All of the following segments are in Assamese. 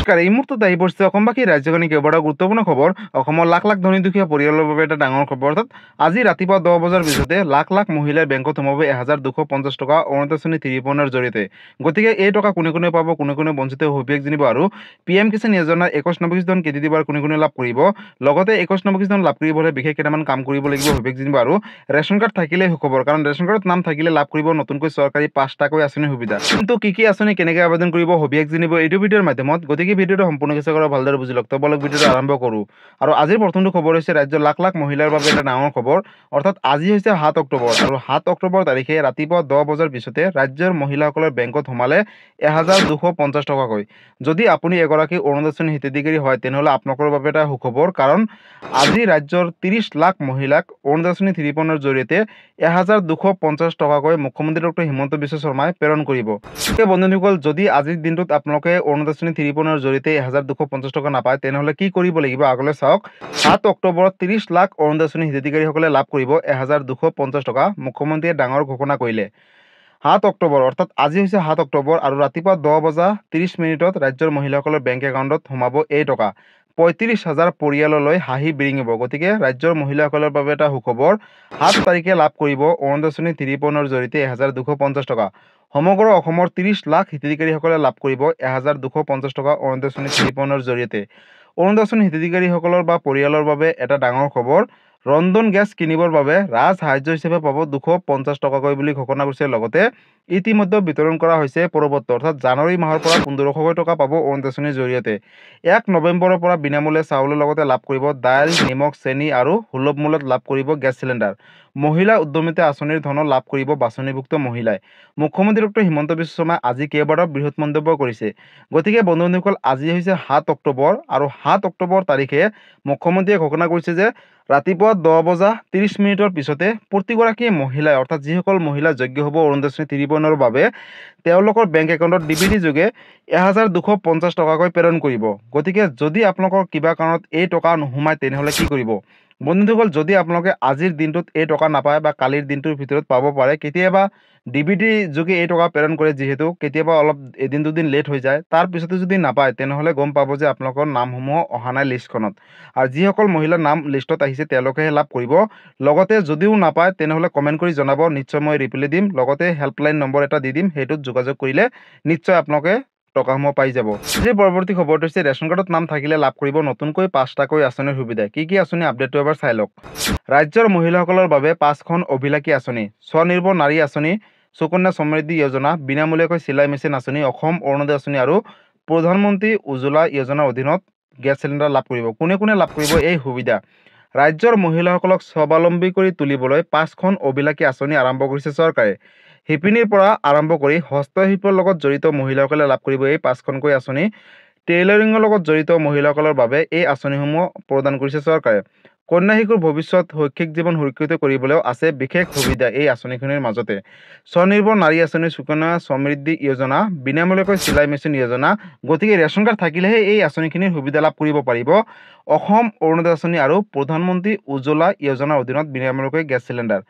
নমস্কাৰ, এই মুহূৰ্তত আহি পৰিছে অসমবাসী ৰাজ্যখনি কেইবাটাও গুৰুত্বপূৰ্ণ খবৰ। অসমৰ লাখ লাখ ধনী দুখীয়া পৰিয়ালৰ বাবে এটা ডাঙৰ খবৰ। অৰ্থাৎ আজি ৰাতিপুৱা 10 বজাৰ পিছতে লাখ লাখ মহিলাই বেংকত সোমাব 1250 টকা অৰুণোদয় আঁচনি 3 জৰিয়তে। গতিকে এই টকা কোনে কোনে পাব, কোনে কোনে বঞ্চিত হবিয়াক জানিব আৰু PM কিষাণ যোজনাৰ 21 নৱকিছ ধন কেতিয়া দিব আৰু কোনে কোনে লাভ কৰিব। লগতে 21 নৱকিছ ধন লাভ কৰিবলৈ বিশেষ কেইটামান কাম কৰিব লাগিব হবিয়াক জানিব আৰু ৰেচন কাৰ্ড থাকিলে সুখবৰ, কাৰণ ৰেচন কাৰ্ডত নাম থাকিলে লাভ কৰিব নতুনকৈ চৰকাৰী 5টাকৈ আঁচনিৰ সুবিধা। কিন্তু কি আঁচনি কেনেকৈ আবেদন কৰিব হবিয়াক জানিব এইটো ভিডিঅ'ৰ মাধ্যমত। গতিকে ভিডিঅ'টো সম্পূৰ্ণ চেষ্টা কৰা ভালদৰে বুজি লওক। তবলক ভিডিঅ'টো আৰম্ভ কৰোঁ। আৰু আজিৰ প্ৰথমটো খবৰ হৈছে ৰাজ্যৰ লাখ লাখ মহিলাৰ বাবে এটা ডাঙৰ খবৰ। অৰ্থাৎ আজি হৈছে 7 অক্টোবৰ আৰু 7 অক্টোবৰ তাৰিখে ৰাতিপুৱা 10 বজাৰ পিছতে ৰাজ্যৰ মহিলাসকলৰ বেংকত সোমালে 1250 টকাকৈ। যদি আপুনি এগৰাকী অৰুণোদয় আঁচনি হিতাধিকাৰী হয় তেনেহ'লে আপোনালোকৰ বাবে এটা সুখবৰ, কাৰণ আজি ৰাজ্যৰ 30 লাখ মহিলাক অৰুণোদয় আঁচনি 3 জৰিয়তে 1250 টকাকৈ মুখ্যমন্ত্ৰী ডক্টৰ হিমন্ত বিশ্ব শৰ্মাই প্ৰেৰণ কৰিব। বন্ধুসকল, যদি আজিৰ দিনটোত আপোনালোকে অৰুণোদয় আঁচনি 3 জৰিয়তে 1250 টকা নাপায় তেনেহ'লে কি কৰিব লাগিব আগলৈ চাওক। 7 অক্টোবৰত 30 লাখ অৰুণোদয় আঁচনি হিতাধিকাৰীসকলে লাভ কৰিব 1250 টকা। মুখ্যমন্ত্ৰীয়ে ডাঙৰ ঘোষণা কৰিলে। 7 অক্টোবৰ অৰ্থাৎ আজি হৈছে 7 অক্টোবৰ আৰু ৰাতিপুৱা 10:30 ৰাজ্যৰ মহিলাসকলৰ বেংক একাউণ্টত সোমাব এই টকা। 35,000 পৰিয়াললৈ হাঁহি বিৰিঙিব। গতিকে ৰাজ্যৰ মহিলাসকলৰ বাবে এটা সুখবৰ। 7 তাৰিখে লাভ কৰিব অৰুণোদয় আঁচনি 3 জৰিয়তে 1250 টকা। সমগ্ৰ অসমৰ 30 লাখ হিতাধিকাৰীসকলে লাভ কৰিব 1250 টকা অৰুণোদয় আঁচনি 3 জৰিয়তে। অৰুণোদয় আঁচনি হিতাধিকাৰীসকলৰ বা পৰিয়ালৰ বাবে এটা ডাঙৰ খবৰ। ৰন্ধন গেছ কিনিবৰ বাবে ৰাজ সাহায্য হিচাপে পাব 250 টকাকৈ বুলি ঘোষণা কৰিছে। লগতে ইতিমধ্যে বিতৰণ কৰা হৈছে পৰৱৰ্তী অৰ্থাৎ জানুৱাৰী মাহৰ পৰা 1500 টকা পাব অৰুণোদয় আঁচনিৰ জৰিয়তে। 1 নৱেম্বৰৰ পৰা বিনামূলীয়া চাউলৰ লগতে লাভ কৰিব দাইল, নিমখ, চেনি আৰু সুলভ মূল্যত লাভ কৰিব গেছ চিলিণ্ডাৰ। মহিলা উদ্যমিতা আঁচনিৰ ধনত লাভ কৰিব বাছনিভুক্ত মহিলাই। মুখ্যমন্ত্ৰী ডক্টৰ হিমন্ত বিশ্ব শৰ্মাই আজি কেইবাটাও বৃহৎ মন্তব্য কৰিছে। গতিকে বন্ধুসকল, আজি হৈছে 7 অক্টোবৰ আৰু 7 অক্টোবৰ তাৰিখে মুখ্যমন্ত্ৰীয়ে ঘোষণা কৰিছে যে ৰাতিপুৱা 10:30 পিছতে প্ৰতিগৰাকী মহিলাই অৰ্থাৎ যিসকল মহিলা যোগ্য হ'ব অৰুণোদয় আঁচনি 3 বাবে তেওঁলোকৰ বেংক একাউণ্টত DBT যোগে 1250 টকাকৈ প্ৰেৰণ কৰিব। গতিকে যদি আপোনালোকৰ কিবা কাৰণত এই টকা নোসোমায় তেনেহ'লে কি কৰিব। বন্ধুসকল, যদি আপোনালোকে আজিৰ দিনটোত এই টকা নাপায় বা কালিৰ দিনটোৰ ভিতৰত পাব পাৰে, কেতিয়াবা DBT যোগে এই টকা প্ৰেৰণ কৰে, যিহেতু কেতিয়াবা অলপ এদিন দুদিন লেট হৈ যায়, তাৰ পিছতে যদি নাপায় তেনেহ'লে গম পাব যে আপোনালোকৰ নামসমূহ অহা নাই লিষ্টখনত। আৰু যিসকল মহিলাৰ নাম লিষ্টত আহিছে তেওঁলোকেহে লাভ কৰিব। লগতে যদিও নাপায় তেনেহ'লে কমেণ্ট কৰি জনাব, নিশ্চয় মই ৰিপ্লাই দিম। লগতে হেল্পলাইন নম্বৰ এটা দি দিম, সেইটোত যোগাযোগ কৰিলে নিশ্চয় আপোনালোকে টকাসমূহ পাই যাব। আজি পৰৱৰ্তী খবৰটো হৈছে ৰেচন কাৰ্ডত নাম থাকিলে লাভ কৰিব নতুনকৈ 5টাকৈ আঁচনিৰ সুবিধা। কি আঁচনি আপডেটটো এবাৰ চাই লওক। ৰাজ্যৰ মহিলাসকলৰ বাবে 5খন অভিলাষী আঁচনি। স্বনিৰ্ভৰ নাৰী আঁচনি, সুকন্যা সমৃদ্ধি যোজনা, বিনামূলীয়াকৈ চিলাই মেচিন আঁচনি, অসম অৰুণোদয় আঁচনি আৰু প্ৰধানমন্ত্ৰী উজ্জ্বলা যোজনাৰ অধীনত গেছ চিলিণ্ডাৰ লাভ কৰিব। কোনে কোনে লাভ কৰিব এই সুবিধা। ৰাজ্যৰ মহিলাসকলক স্বাৱলম্বী কৰি তুলিবলৈ 5খন অভিলাষী আঁচনি আৰম্ভ কৰিছে চৰকাৰে। শিপিনীৰ পৰা আৰম্ভ কৰি হস্তশিল্পৰ লগত জড়িত মহিলাসকলে লাভ কৰিব এই 5খনকৈ আঁচনি। টেইলৰিঙৰ লগত জড়িত মহিলাসকলৰ বাবে এই আঁচনিসমূহ প্ৰদান কৰিছে চৰকাৰে। কন্যা শিশুৰ ভৱিষ্যত শৈক্ষিক জীৱন সুৰক্ষিত কৰিবলৈও আছে বিশেষ সুবিধা এই আঁচনিখনিৰ মাজতে। স্বনিৰ্ভৰ নাৰী আঁচনি, সুকন্যা সমৃদ্ধি যোজনা, বিনামূলীয়াকৈ চিলাই মেচিন যোজনা। গতিকে ৰেচন কাৰ্ড থাকিলেহে এই আঁচনিখিনিৰ সুবিধা লাভ কৰিব পাৰিব। অসম অৰুণোদয় আঁচনি আৰু প্ৰধানমন্ত্ৰী উজ্জ্বলা যোজনাৰ অধীনত বিনামূলীয়াকৈ গেছ চিলিণ্ডাৰ।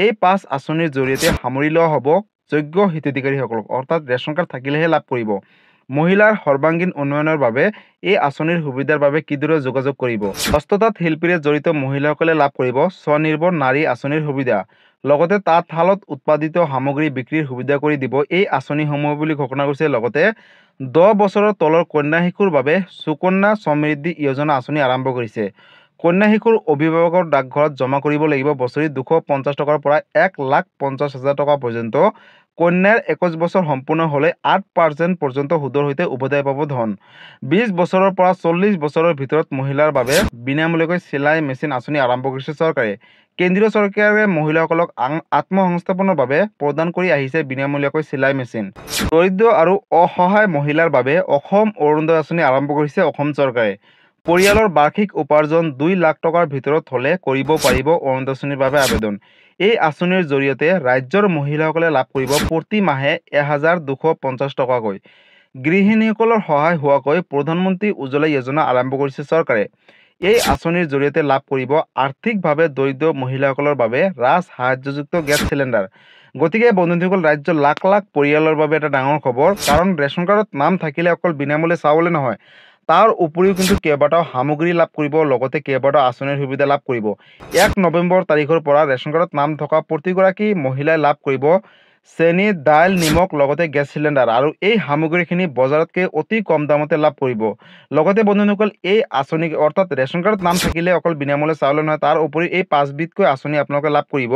এই 5 আঁচনিৰ জৰিয়তে সামৰি লোৱা হ'ব যোগ্য হিতাধিকাৰীসকলক, অৰ্থাৎ ৰেচন কাৰ্ড থাকিলেহে লাভ কৰিব। মহিলাৰ সৰ্বাংগীন উন্নয়নৰ বাবে এই আঁচনিৰ সুবিধাৰ বাবে কিদৰে যোগাযোগ কৰিব। হস্ততাঁত শিল্পীৰে জড়িত মহিলাসকলে লাভ কৰিব স্বনিৰ্ভৰ নাৰী আঁচনিৰ সুবিধা। লগতে তাঁতশালত উৎপাদিত সামগ্ৰী বিক্ৰীৰ সুবিধা কৰি দিব এই আঁচনিসমূহ বুলি ঘোষণা কৰিছে। লগতে 10 বছৰৰ তলৰ কন্যা শিশুৰ বাবে সুকন্যা সমৃদ্ধি যোজনা আঁচনি আৰম্ভ কৰিছে। কন্যা শিশুৰ অভিভাৱকৰ ডাকঘৰত জমা কৰিব লাগিব বছৰি 250 টকাৰ পৰা 1,50,000 টকা পৰ্যন্ত। কন্যাৰ 21 বছৰ সম্পূৰ্ণ হ'লে 8% পৰ্যন্ত সুদৰ সৈতে উভতাই পাব ধন। 20 বছৰৰ পৰা 40 বছৰৰ ভিতৰত মহিলাৰ বাবে বিনামূলীয়াকৈ চিলাই মেচিন আঁচনি আৰম্ভ কৰিছে চৰকাৰে। কেন্দ্ৰীয় চৰকাৰে মহিলাসকলক আত্মসংস্থাপনৰ বাবে প্ৰদান কৰি আহিছে বিনামূলীয়াকৈ চিলাই মেচিন। দৰিদ্ৰ আৰু অসহায় মহিলাৰ বাবে অসম অৰুণোদয় আঁচনি আৰম্ভ কৰিছে অসম চৰকাৰে। পৰিয়ালৰ বাৰ্ষিক উপাৰ্জন 2 লাখ টকাৰ ভিতৰত হ'লে কৰিব পাৰিব অৰুণোদয় আঁচনিৰ বাবে আবেদন। এই আঁচনিৰ জৰিয়তে ৰাজ্যৰ মহিলাসকলে লাভ কৰিব প্ৰতি মাহে 1250 টকাকৈ। গৃহিণীসকলৰ সহায় হোৱাকৈ প্ৰধানমন্ত্ৰী উজ্জ্বলা যোজনা আৰম্ভ কৰিছে চৰকাৰে। এই আঁচনিৰ জৰিয়তে লাভ কৰিব আৰ্থিকভাৱে দৰিদ্ৰ মহিলাসকলৰ বাবে ৰাজ সাহায্যযুক্ত গেছ চিলিণ্ডাৰ। গতিকে বন্ধুসকল ৰাজ্যৰ লাখ লাখ পৰিয়ালৰ বাবে এটা ডাঙৰ খবৰ, কাৰণ ৰেচন কাৰ্ডত নাম থাকিলে অকল বিনামূলীয়া চাউলে নহয়, তাৰ উপৰিও কিন্তু কেইবাটাও সামগ্ৰী লাভ কৰিব, লগতে কেইবাটাও আঁচনিৰ সুবিধা লাভ কৰিব। 1 নৱেম্বৰ তাৰিখৰ পৰা ৰেচন কাৰ্ডত নাম থকা প্ৰতিগৰাকী মহিলাই লাভ কৰিব চেনি, দাইল, নিমখ, লগতে গেছ চিলিণ্ডাৰ, আৰু এই সামগ্ৰীখিনি বজাৰতকৈ অতি কম দামতে লাভ কৰিব। লগতে বন্ধুসকল এই আঁচনি অৰ্থাৎ ৰেচন কাৰ্ডত নাম থাকিলে অকল বিনামূলীয়া চাউলে নহয়, তাৰ উপৰি এই 5বিধকৈ আঁচনি আপোনালোকে লাভ কৰিব।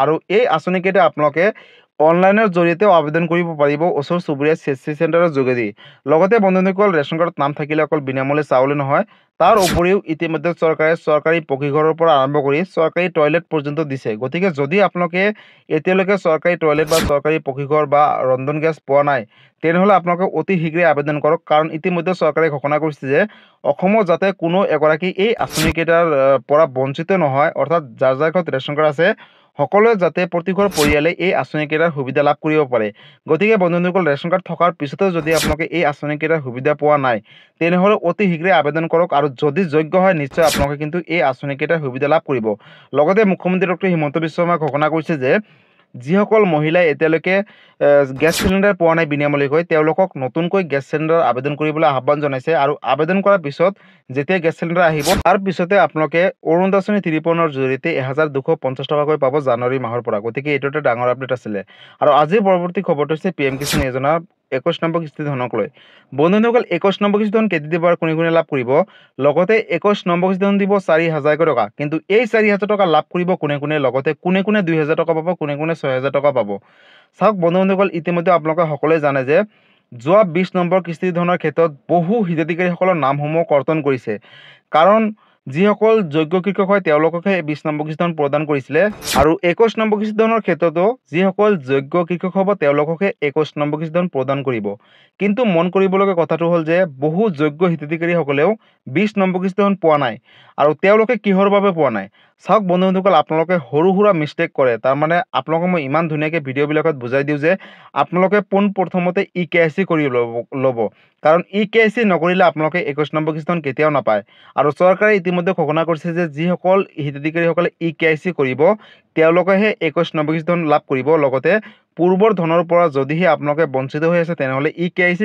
আৰু এই আঁচনিকেইটা আপোনালোকে অনলাইনৰ জৰিয়তেও আবেদন কৰিব পাৰিব ওচৰ চুবুৰীয়া CSC চেণ্টাৰৰ যোগেদি। লগতে বন্ধুসকল ৰেচন কাৰ্ডত নাম থাকিলে অকল বিনামূলীয়া চাউলে নহয়, তাৰ উপৰিও ইতিমধ্যে চৰকাৰে চৰকাৰী পকীঘৰৰ পৰা আৰম্ভ কৰি চৰকাৰী টয়লেট পৰ্যন্ত দিছে। গতিকে যদি আপোনালোকে এতিয়ালৈকে চৰকাৰী টয়লেট বা চৰকাৰী পকীঘৰ বা ৰন্ধন গেছ পোৱা নাই, তেনেহ'লে আপোনালোকে অতি শীঘ্ৰে আবেদন কৰক, কাৰণ ইতিমধ্যে চৰকাৰে ঘোষণা কৰিছে যে অসমত যাতে কোনো এগৰাকী এই আঁচনিকেইটাৰ পৰা বঞ্চিত নহয়, অৰ্থাৎ যাৰ যাৰ ঘৰত ৰেচন কাৰ্ড আছে সকলোৱে যাতে প্ৰতিঘৰ পৰিয়ালে এই আঁচনিকেইটাৰ সুবিধা লাভ কৰিব পাৰে। গতিকে বন্ধুসকল ৰেচন কাৰ্ড থকাৰ পিছতো যদি আপোনালোকে এই আঁচনিকেইটাৰ সুবিধা পোৱা নাই, তেনেহ'লে অতি শীঘ্ৰে আবেদন কৰক, আৰু যদি যোগ্য হয় নিশ্চয় আপোনালোকে কিন্তু এই আঁচনিকেইটাৰ সুবিধা লাভ কৰিব। লগতে মুখ্যমন্ত্ৰী ডক্টৰ হিমন্ত বিশ্ব শৰ্মাই ঘোষণা কৰিছে যে যিসকল মহিলাই এতিয়ালৈকে গেছ চিলিণ্ডাৰ পোৱা নাই বিনামূলীয়াকৈ, তেওঁলোকক নতুনকৈ গেছ চিলিণ্ডাৰ আবেদন কৰিবলৈ আহ্বান জনাইছে। আৰু আবেদন কৰাৰ পিছত যেতিয়া গেছ চিলিণ্ডাৰ আহিব তাৰ পিছতে আপোনালোকে অৰুণোদয় 3 জৰিয়তে 1250 টকাকৈ পাব জানুৱাৰী মাহৰ পৰা। গতিকে এইটো এটা ডাঙৰ আপডেট আছিলে। আৰু আজিৰ পৰৱৰ্তী খবৰটো হৈছে PM কিষাণ যোজনাৰ 21 নম্বৰ কিস্তি ধনক লৈ। বন্ধুসকল 21 নম্বৰ কিস্তি ধন কেতিয়া দিব আৰু কোনে কোনে লাভ কৰিব, লগতে 21 নম্বৰ কিস্তি ধন দিব 4,000 টকা। কিন্তু এই 4,000 টকা লাভ কৰিব কোনে কোনে, লগতে কোনে কোনে 2,000 টকা পাব, কোনে কোনে 6,000 টকা পাব। চাওক বন্ধুসকল ইতিমধ্যে আপোনালোকে সকলোৱে জানে যে যোৱা 20 নম্বৰ কিস্তি ধনৰ ক্ষেত্ৰত বহু হিতাধিকাৰীসকলৰ নামসমূহ কৰ্তন কৰিছে, কাৰণ যিসকল যোগ্য কৃষক হয় তেওঁলোককহে 20 নম্বৰ কিস্তি ধন প্ৰদান কৰিছিলে, আৰু 21 নম্বৰ কিস্তি ধনৰ ক্ষেত্ৰতো যিসকল যোগ্য কৃষক হ'ব তেওঁলোককহে 21 নম্বৰ কিস্তি ধন প্ৰদান কৰিব। কিন্তু মন কৰিবলগীয়া কথাটো হ'ল যে বহু যোগ্য হিতাধিকাৰীসকলেও 20 নম্বৰ কিস্তি ধন পোৱা নাই, আৰু তেওঁলোকে কিহৰ বাবে পোৱা নাই। চাওক বন্ধুসকল আপোনালোকে সৰু সুৰা মিষ্টেক কৰে, তাৰমানে আপোনালোকক মই ইমান ধুনীয়াকৈ ভিডিঅ'বিলাকত বুজাই দিওঁ যে আপোনালোকে পোনপ্ৰথমতে EKYC কৰি ল'ব, কাৰণ EKYC নকৰিলে আপোনালোকে 21 নম্বৰ কিস্তি ধন কেতিয়াও নাপায়। আৰু চৰকাৰে ইতিমধ্যে ঘোষণা কৰিছে যে যিসকল হিতাধিকাৰীসকলে EKYC কৰিব তেওঁলোকেহে 21 নম্বৰ কিস্তি ধন লাভ কৰিব। লগতে পূৰ্বৰ ধনৰ পৰা যদিহে আপোনালোকে বঞ্চিত হৈ আছে তেনেহ'লে EKYC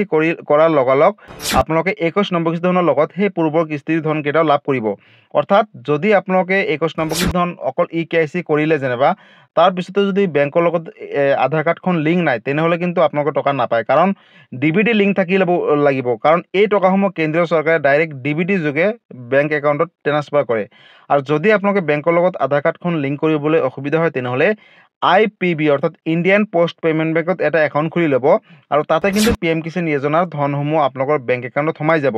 কৰাৰ লগালগ আপোনালোকে 21 নম্বৰ কিস্তি ধনৰ লগত সেই পূৰ্বৰ কিস্তিৰ ধনকেইটাও লাভ কৰিব। অৰ্থাৎ যদি আপোনালোকে 21 নম্বৰ কিস্তি ধন অকল EKYC কৰিলে যেনিবা, তাৰপিছতে যদি বেংকৰ লগত আধাৰ কাৰ্ডখন লিংক নাই, তেনেহ'লে কিন্তু আপোনালোকে টকা নাপায়, কাৰণ DBT লিংক থাকিব লাগিব, কাৰণ এই টকাসমূহ কেন্দ্ৰীয় চৰকাৰে ডাইৰেক্ট DBT যোগে বেংক একাউণ্টত ট্ৰান্সফাৰ কৰে। আৰু যদি আপোনালোকে বেংকৰ লগত আধাৰ কাৰ্ডখন লিংক কৰিবলৈ অসুবিধা হয় তেনেহ'লে IPB অৰ্থাৎ ইণ্ডিয়ান পোষ্ট পে'মেণ্ট বেংকত এটা একাউণ্ট খুলি ল'ব, আৰু তাতে কিন্তু PM কিষাণ যোজনাৰ ধনসমূহ আপোনালোকৰ বেংক একাউণ্টত সোমাই যাব।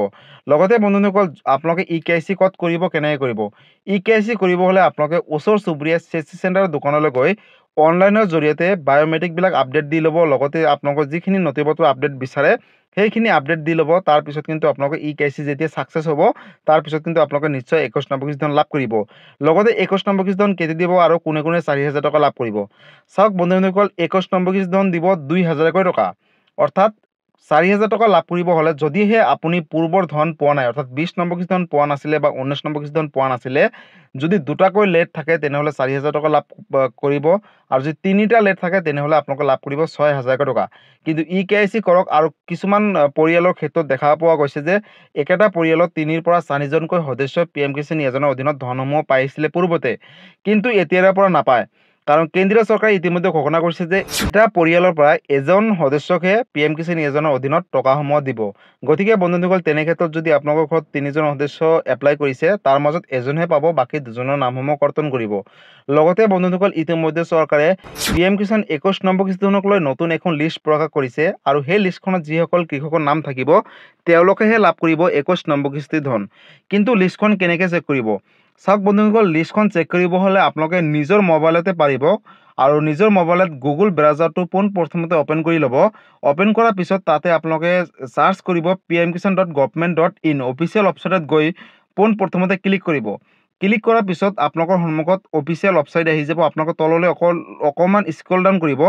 লগতে বন্ধুসকল আপোনালোকে EKYC ক'ত কৰিব, কেনেকৈ কৰিব। EKYC কৰিব হ'লে আপোনালোকে ওচৰ চুবুৰীয়া CSC চেণ্টাৰৰ দোকানলৈ গৈ অনলাইনৰ জৰিয়তে বায়'মেট্ৰিকবিলাক আপডেট দি ল'ব, লগতে আপোনালোকৰ যিখিনি নথিপত্ৰ আপডেট বিচাৰে সেইখিনি আপডেট দি ল'ব। তাৰপিছত কিন্তু আপোনালোকে EKYC যেতিয়া ছাকচেছ হ'ব তাৰপিছত কিন্তু আপোনালোকে নিশ্চয় 21 নম্বৰ কিস্তি ধন লাভ কৰিব। লগতে 21 নম্বৰ কিস্তি ধন কেতিয়া দিব আৰু কোনে কোনে 4,000 টকা লাভ কৰিব। চাওক বন্ধুসকল 21 নম্বৰ কিস্তি ধন দিব 2,000কৈ টকা, অৰ্থাৎ 4,000 টকা লাভ কৰিব হ'লে যদিহে আপুনি পূৰ্বৰ ধন পোৱা নাই, অৰ্থাৎ 20 নম্বৰ কিস্তি ধন পোৱা নাছিলে বা 19 নম্বৰ কিস্তি ধন পোৱা নাছিলে, যদি দুটাকৈ লেট থাকে তেনেহ'লে 4,000 টকা লাভ কৰিব, আৰু যদি 3টা লেট থাকে তেনেহ'লে আপোনালোকে লাভ কৰিব 6,000 টকা। কিন্তু EKYC কৰক। আৰু কিছুমান পৰিয়ালৰ ক্ষেত্ৰত দেখা পোৱা গৈছে যে একেটা পৰিয়ালত 3ৰ পৰা 4জনকৈ সদস্য PM কিষাণ যোজনাৰ অধীনত ধনসমূহ পাইছিলে পূৰ্বতে, কিন্তু এতিয়াৰ পৰা নাপায়, কাৰণ কেন্দ্ৰীয় চৰকাৰে ইতিমধ্যে ঘোষণা কৰিছে যে এটা পৰিয়ালৰ পৰা এজন সদস্যকহে PM কিষাণ যোজনাৰ অধীনত টকাসমূহ দিব। গতিকে বন্ধুসকল তেনে ক্ষেত্ৰত যদি আপোনালোকৰ ঘৰত 3জন সদস্য এপ্লাই কৰিছে, তাৰ মাজত এজনহে পাব, বাকী দুজনৰ নামসমূহ কৰ্তন কৰিব। লগতে বন্ধুসকল ইতিমধ্যে চৰকাৰে PM কিষাণ 21 নম্বৰ কিস্তি ধনক লৈ নতুন এখন লিষ্ট প্ৰকাশ কৰিছে, আৰু সেই লিষ্টখনত যিসকল কৃষকৰ নাম থাকিব তেওঁলোকেহে লাভ কৰিব 21 নম্বৰ কিস্তি ধন। কিন্তু লিষ্টখন কেনেকৈ চেক কৰিব। চাওক বন্ধুসকল লিষ্টখন চেক কৰিব হ'লে আপোনালোকে নিজৰ মোবাইলতে পাৰিব, আৰু নিজৰ মোবাইলত গুগল ব্ৰাউজাৰটো পোনপ্ৰথমতে অ'পেন কৰি ল'ব। অ'পেন কৰাৰ পিছত তাতে আপোনালোকে চাৰ্চ কৰিব pmkishan.government.in অফিচিয়েল ৱেবছাইটত গৈ পোনপ্ৰথমতে ক্লিক কৰিব। ক্লিক কৰাৰ পিছত আপোনালোকৰ সন্মুখত অফিচিয়েল ৱেবছাইট আহি যাব। আপোনালোকে তললৈ অকণমান স্ক্ৰল ডাউন কৰিব,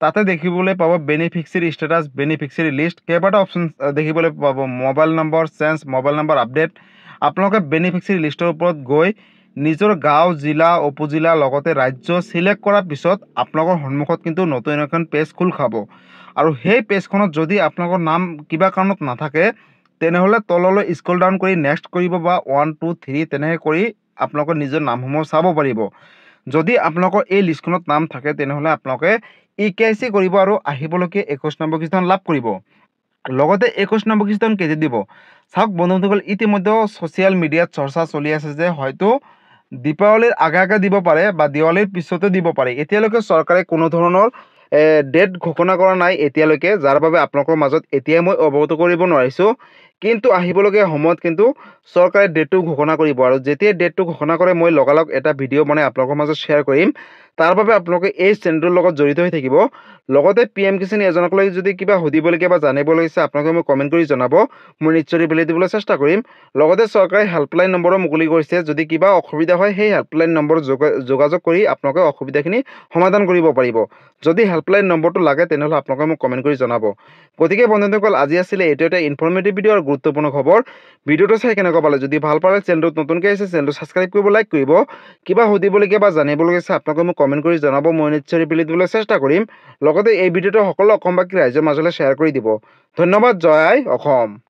তাতে দেখিবলৈ পাব বেনিফিচিয়াৰী ষ্টেটাছ, বেনিফিচিয়াৰী লিষ্ট, কেইবাটা অপশ্যন দেখিবলৈ পাব, mobile number change, mobile number update. আপোনালোকে বেনিফিচিয়াৰী লিষ্টৰ ওপৰত গৈ নিজৰ গাঁও জিলা উপজিলা লগতে ৰাজ্য চিলেক্ট কৰাৰ পিছত আপোনালোকৰ সন্মুখত কিন্তু নতুন এখন পেজ খোল খাব আৰু সেই পেজখনত যদি আপোনালোকৰ নাম কিবা কাৰণত নাথাকে তেনেহ'লে তললৈ স্ক্ৰল ডাউন কৰি নেক্সট কৰিব বা 1 2 3 তেনেকৈ কৰি আপোনালোকৰ নিজৰ নামসমূহ চাব পাৰিব। যদি আপোনালোকৰ এই লিষ্টখনত নাম থাকে তেনেহ'লে আপোনালোকে EKYC কৰিব আৰু আহিবলগীয়া 21 নম্বৰ কিস্তিখন লাভ কৰিব। লগতে 21 নম্বৰ কিস্তিখন কেতিয়া দিব চাওক বন্ধুসকল, ইতিমধ্যে ছ'চিয়েল মিডিয়াত চৰ্চা চলি আছে যে হয়তো দীপাৱলীৰ আগে আগে দিব পাৰে বা দিৱালীৰ পিছতে দিব পাৰে। এতিয়ালৈকে চৰকাৰে কোনো ধৰণৰ ডেট ঘোষণা কৰা নাই এতিয়ালৈকে, যাৰ বাবে আপোনালোকৰ মাজত এতিয়াই মই অৱগত কৰিব নোৱাৰিছোঁ। কিন্তু আহিবলগীয়া সময়ত কিন্তু চৰকাৰে ডেটটো ঘোষণা কৰিব আৰু যেতিয়া ডেটটো ঘোষণা কৰে মই লগালগ এটা ভিডিঅ' বনাই আপোনালোকৰ মাজত শ্বেয়াৰ কৰিম। তাৰ বাবে আপোনালোকে এই চেনেলটোৰ লগত জড়িত হৈ থাকিব। লগতে PM কিষাণ এজনক লৈ যদি কিবা সুধিবলগীয়া বা জানিবলগীয়া আছে আপোনালোকে মোক কমেণ্ট কৰি জনাব, মই নিশ্চয় ৰিপ্লাই দিবলৈ চেষ্টা কৰিম। লগতে চৰকাৰে হেল্পলাইন নম্বৰো মুকলি কৰিছে, যদি কিবা অসুবিধা হয় সেই হেল্পলাইন নম্বৰত যোগাযোগ কৰি আপোনালোকে অসুবিধাখিনি সমাধান কৰিব পাৰিব। যদি হেল্পলাইন নম্বৰটো লাগে তেনেহ'লে আপোনালোকে মোক কমেণ্ট কৰি জনাব। গতিকে বন্ধুসকল, আজি আছিলে এইটো এটা ইনফৰ্মেটিভ ভিডিঅ' আৰু গুৰুত্বপূৰ্ণ খবৰ। ভিডিঅ'টো চাই কেনেকুৱা পালে, যদি ভাল পালে চেনেলটোত নতুনকৈ আহিছে চেনেলটো ছাবস্ক্ৰাইব কৰিব, লাইক কৰিব। কিবা সুধিবলগীয়া বা জানিবলগীয়া আছে আপোনালোকে মোক কমেণ্ট কৰি জনাব, মই নিশ্চয় ৰিপ্লাই দিবলৈ চেষ্টা কৰিম। লগতে এই ভিডিঅ'টো সকলো অসমবাসী ৰাইজৰ মাজলৈ শ্বেয়াৰ কৰি দিব। ধন্যবাদ। জয় আই অসম।